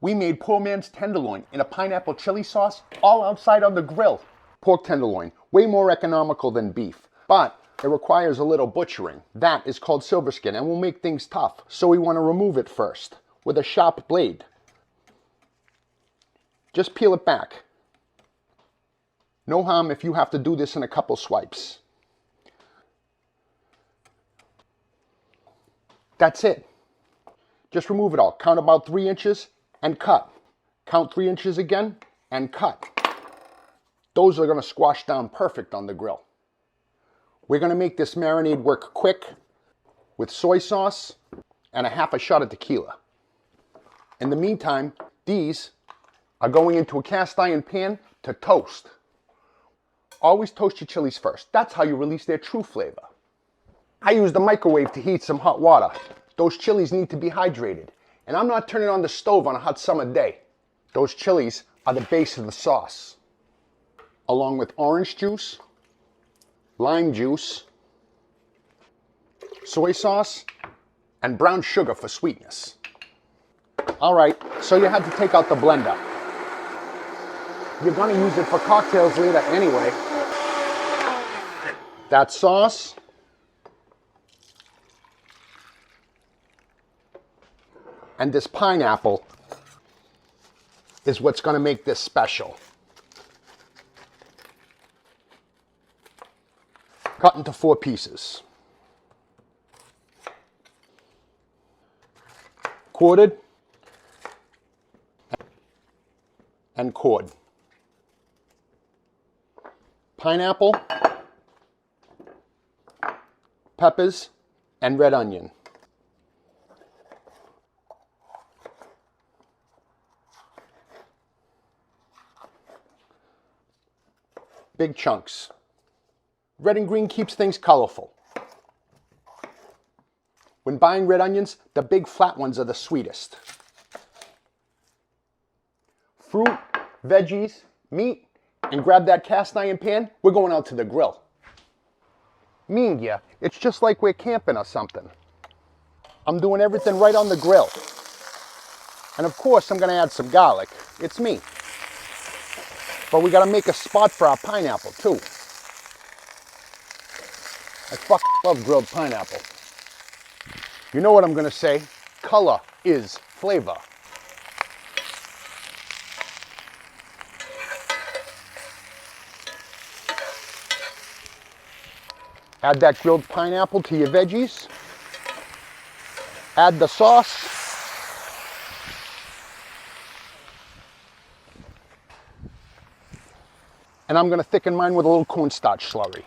We made poor man's tenderloin in a pineapple chili sauce all outside on the grill. Pork tenderloin, way more economical than beef, but it requires a little butchering. That is called silver skin and will make things tough, so we want to remove it first with a sharp blade. Just peel it back. No harm if you have to do this in a couple swipes. That's it. Just remove it all. Count about 3 inches and cut. Count 3 inches again and cut. Those are going to squash down perfect on the grill. We're going to make this marinade work quick with soy sauce and a half a shot of tequila. In the meantime, these are going into a cast iron pan to toast. Always toast your chilies first. That's how you release their true flavor. I use the microwave to heat some hot water. Those chilies need to be hydrated. And I'm not turning on the stove on a hot summer day. Those chilies are the base of the sauce, along with orange juice, lime juice, soy sauce, and brown sugar for sweetness. All right, so you had to take out the blender. You're gonna use it for cocktails later anyway. That sauce and this pineapple is what's gonna make this special. Cut into 4 pieces. Quartered and cored. Pineapple, peppers, and red onion. Big chunks. Red and green keeps things colorful. When buying red onions, the big flat ones are the sweetest. Fruit, veggies, meat, and grab that cast iron pan. We're going out to the grill. Mangia, it's just like we're camping or something. I'm doing everything right on the grill. And of course, I'm gonna add some garlic. It's me. But we gotta make a spot for our pineapple too. I fucking love grilled pineapple. You know what I'm gonna say? Color is flavor. Add that grilled pineapple to your veggies. Add the sauce. And I'm gonna thicken mine with a little cornstarch slurry.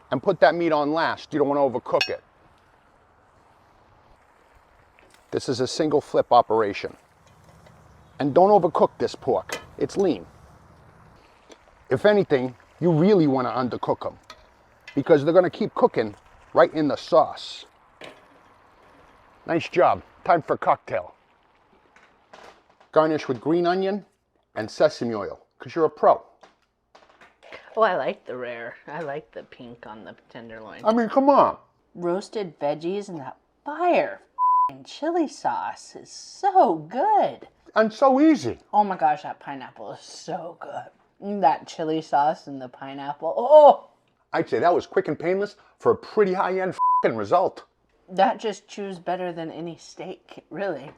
And put that meat on last. You don't want to overcook it. This is a single flip operation. And don't overcook this pork. It's lean. If anything, you really want to undercook them because they're going to keep cooking right in the sauce. Nice job. Time for a cocktail. Garnish with green onion and sesame oil because you're a pro. Oh, I like the rare. I like the pink on the tenderloin. I mean, come on. Roasted veggies and that fire chili sauce is so good. And so easy. Oh my gosh, that pineapple is so good. That chili sauce and the pineapple. Oh! I'd say that was quick and painless for a pretty high-end result. That just chews better than any steak, really.